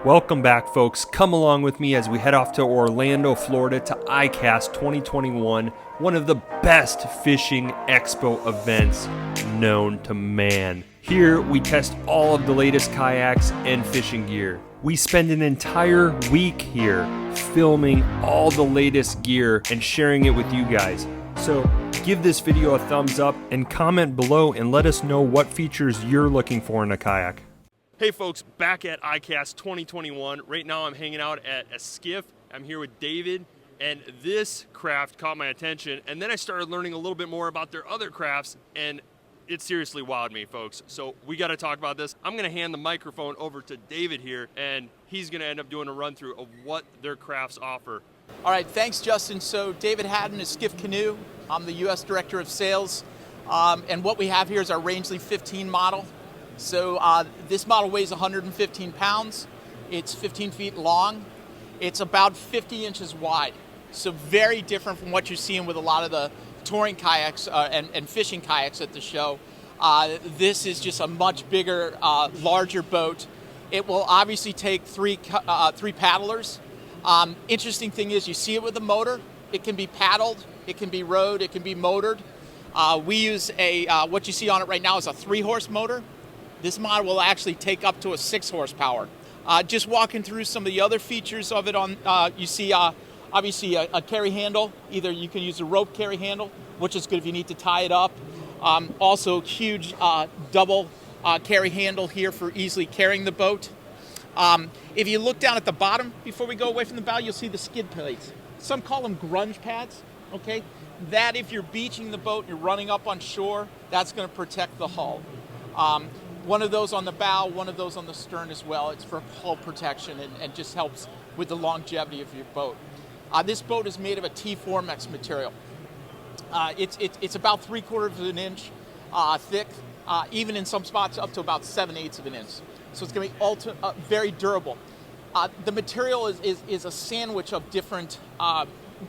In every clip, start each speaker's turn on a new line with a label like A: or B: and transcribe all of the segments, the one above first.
A: Welcome back, folks. Come along with me as we head off to Orlando, Florida to ICAST 2021, one of the best fishing expo events known to man. Here, we test all of the latest kayaks and fishing gear. We spend an entire week here filming all the latest gear and sharing it with you guys. So give this video a thumbs up and comment below and let us know what features you're looking for in a kayak. Hey folks, back at ICAST 2021. Right now I'm hanging out at Esquif. I'm here with David, and this craft caught my attention, and then I started learning a little bit more about their other crafts, and it seriously wowed me, folks. So we got to talk about this. I'm going to hand the microphone over to David here, and he's going to end up doing a run through of what their crafts offer.
B: All right, thanks Justin. So David Haddon is Esquif Canoe. I'm the U.S. Director of Sales, and what we have here is our Rangeley 15 model. So this model weighs 115 pounds. It's 15 feet long. It's about 50 inches wide. So very different from what you're seeing with a lot of the touring kayaks and fishing kayaks at the show. This is just a much bigger, larger boat. It will obviously take three paddlers. Interesting thing is you see it with the motor. It can be paddled, it can be rowed, it can be motored. We use what you see on it right now is a 3-horse motor. This model will actually take up to a 6 horsepower. Just walking through some of the other features of it, you see obviously a carry handle. Either you can use a rope carry handle, which is good if you need to tie it up. Also huge double carry handle here for easily carrying the boat. If you look down at the bottom before we go away from the bow, you'll see the skid plates. Some call them grunge pads, okay? That if you're beaching the boat and you're running up on shore, that's gonna protect the hull. One of those on the bow, one of those on the stern as well. It's for hull protection and just helps with the longevity of your boat. This boat is made of a T-Formex material. It's about 3/4 of an inch thick, even in some spots up to about 7/8 of an inch. So it's going to be very durable. The material is a sandwich of different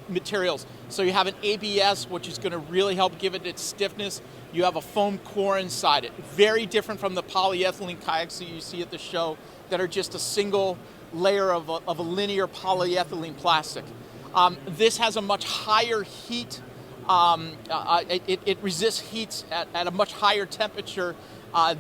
B: materials. So you have an ABS, which is going to really help give it its stiffness. You have a foam core inside it. Very different from the polyethylene kayaks that you see at the show that are just a single layer of a linear polyethylene plastic. This has a much higher heat. It resists heat at a much higher temperature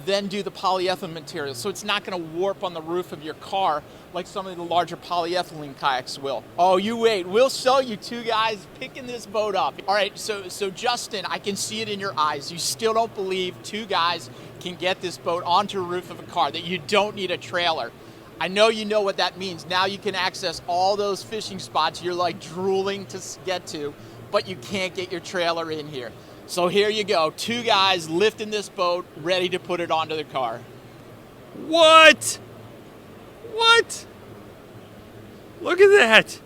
B: than do the polyethylene materials. So it's not going to warp on the roof of your car like some of the larger polyethylene kayaks will. Oh, you wait. We'll show you two guys picking this boat up. All right, so Justin, I can see it in your eyes. You still don't believe two guys can get this boat onto the roof of a car, that you don't need a trailer. I know you know what that means. Now you can access all those fishing spots you're like drooling to get to, but you can't get your trailer in here. So here you go, two guys lifting this boat, ready to put it onto the car.
A: What? What? Look at that.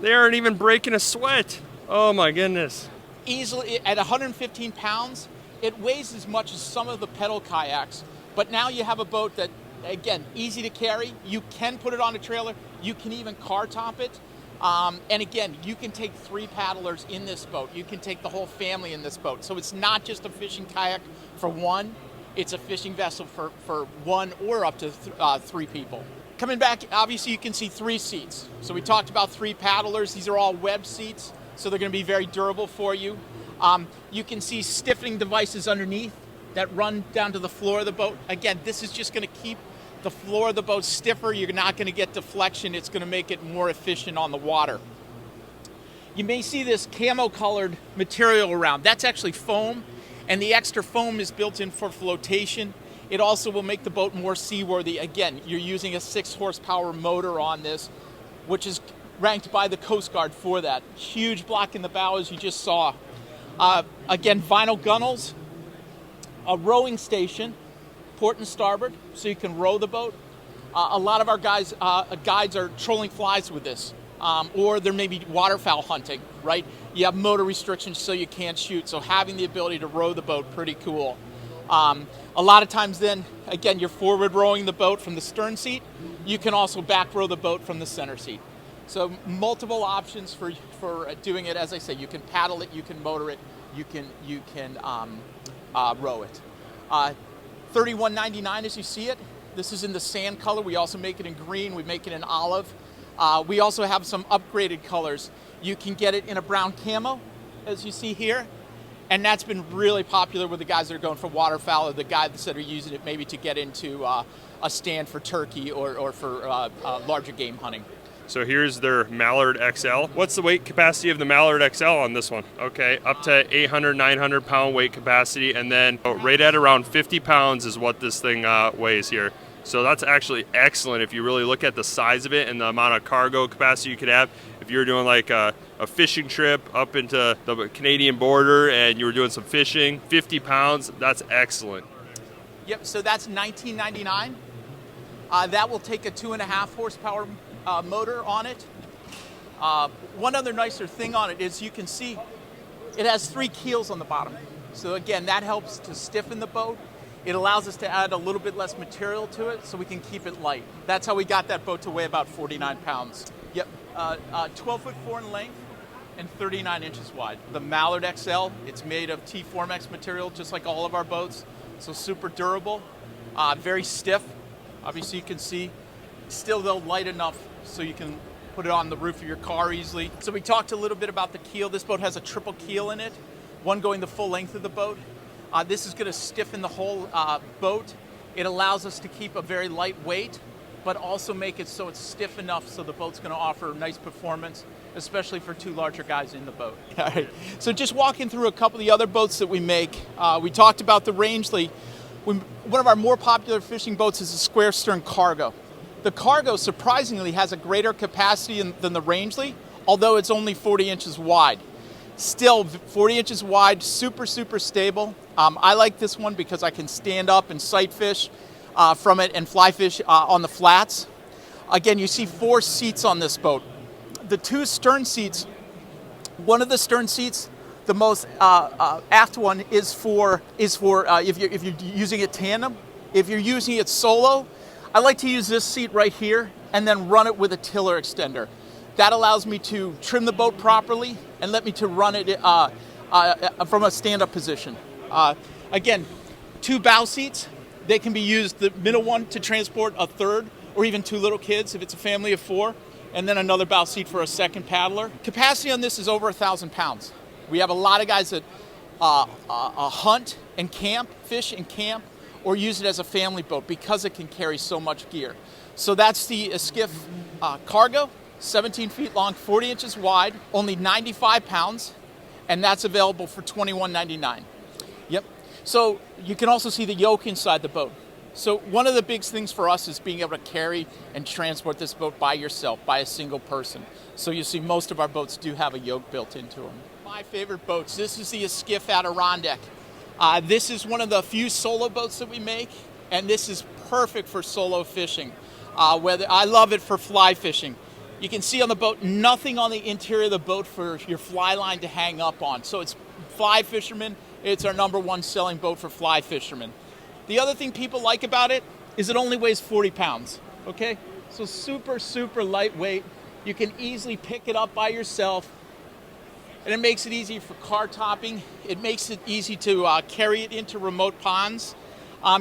A: They aren't even breaking a sweat. Oh my goodness.
B: Easily, at 115 pounds, it weighs as much as some of the pedal kayaks, but now you have a boat that, again, easy to carry. You can put it on a trailer. You can even car top it. And again, you can take 3 paddlers in this boat. You can take the whole family in this boat. So it's not just a fishing kayak for one, it's a fishing vessel for one or up to 3 people. Coming back, obviously you can see 3 seats. So we talked about 3 paddlers. These are all web seats, so they're gonna be very durable for you. You can see stiffening devices underneath that run down to the floor of the boat. Again, this is just gonna keep the floor of the boat stiffer. You're not going to get deflection. It's going to make it more efficient on the water. You may see this camo colored material around. That's actually foam, and the extra foam is built in for flotation. It also will make the boat more seaworthy. Again, you're using a 6 horsepower motor on this, which is ranked by the Coast Guard for that. Huge block in the bow, as you just saw. Again, vinyl gunnels, a rowing station, port and starboard, so you can row the boat. A lot of our guides are trolling flies with this, or there may be waterfowl hunting, right? You have motor restrictions, so you can't shoot, so having the ability to row the boat, pretty cool. A lot of times then, again, you're forward rowing the boat from the stern seat. You can also back row the boat from the center seat. So multiple options for doing it. As I say, you can paddle it, you can motor it, you can row it. $31.99 as you see it. This is in the sand color. We also make it in green. We make it in olive. We also have some upgraded colors. You can get it in a brown camo, as you see here. And that's been really popular with the guys that are going for waterfowl, or the guys that are using it maybe to get into a stand for turkey or for larger game hunting.
A: So here's their Mallard XL. What's the weight capacity of the Mallard XL on this one? Okay, up to 800, 900 pound weight capacity, and then right at around 50 pounds is what this thing weighs here. So that's actually excellent if you really look at the size of it and the amount of cargo capacity you could have. If you're doing like a fishing trip up into the Canadian border and you were doing some fishing, 50 pounds, that's excellent.
B: Yep, so that's $19.99. That will take a 2.5 horsepower motor on it. One other nicer thing on it is you can see it has 3 keels on the bottom. So again, that helps to stiffen the boat. It allows us to add a little bit less material to it so we can keep it light. That's how we got that boat to weigh about 49 pounds. Yep, 12'4" in length and 39 inches wide. The Mallard XL, it's made of T-Formex material just like all of our boats. So super durable, very stiff. Obviously you can see, still though light enough so you can put it on the roof of your car easily. So we talked a little bit about the keel. This boat has a triple keel in it, one going the full length of the boat. This is going to stiffen the whole boat. It allows us to keep a very light weight, but also make it so it's stiff enough so the boat's going to offer nice performance, especially for 2 larger guys in the boat. All right. So just walking through a couple of the other boats that we make. We talked about the Rangeley. One of our more popular fishing boats is the square stern Cargo. The Cargo surprisingly has a greater capacity than the Rangeley, although it's only 40 inches wide. Still 40 inches wide, super, super stable. I like this one because I can stand up and sight fish from it and fly fish on the flats. Again, you see 4 seats on this boat. The 2 stern seats, one of the stern seats, the most aft one is for if you're using it tandem. If you're using it solo, I like to use this seat right here and then run it with a tiller extender. That allows me to trim the boat properly and let me to run it from a stand-up position. Again, 2 bow seats. They can be used, the middle one to transport a third or even 2 little kids if it's a family of 4, and then another bow seat for a second paddler. Capacity on this is over 1,000 pounds. We have a lot of guys that hunt and camp, fish and camp, or use it as a family boat because it can carry so much gear. So that's the Esquif Cargo, 17 feet long, 40 inches wide, only 95 pounds, and that's available for $21.99. Yep. So you can also see the yoke inside the boat. So one of the big things for us is being able to carry and transport this boat by yourself, by a single person. So you see most of our boats do have a yoke built into them. My favorite boats, this is the Esquif Adirondack. This is one of the few solo boats that we make, and this is perfect for solo fishing. I love it for fly fishing. You can see on the boat, nothing on the interior of the boat for your fly line to hang up on. So it's fly fishermen, it's our #1 selling boat for fly fishermen. The other thing people like about it is it only weighs 40 pounds, okay? So super, super lightweight. You can easily pick it up by yourself, and it makes it easy for car topping. It makes it easy to carry it into remote ponds.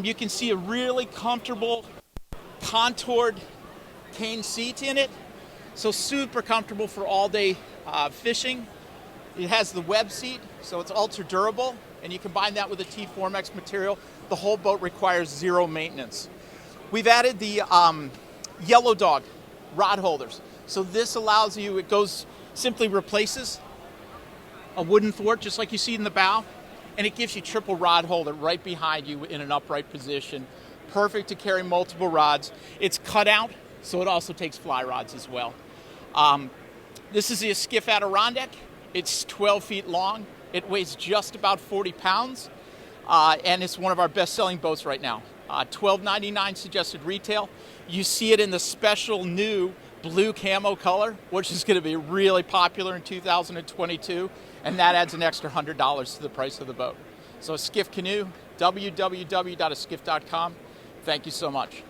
B: You can see a really comfortable contoured cane seat in it. So super comfortable for all day fishing. It has the web seat, so it's ultra durable, and you combine that with the T-Formex material, the whole boat requires 0 maintenance. We've added the Yellow Dog rod holders. So this allows you, simply replaces a wooden thwart just like you see in the bow, and it gives you triple rod holder right behind you in an upright position. Perfect to carry multiple rods. It's cut out, so it also takes fly rods as well. This is the Esquif Adirondack. It's 12 feet long. It weighs just about 40 pounds, and it's one of our best-selling boats right now. $12.99 suggested retail. You see it in the special new blue camo color, which is going to be really popular in 2022, and that adds an extra $100 to the price of the boat. So Esquif Canoe, www.esquif.com. Thank you so much.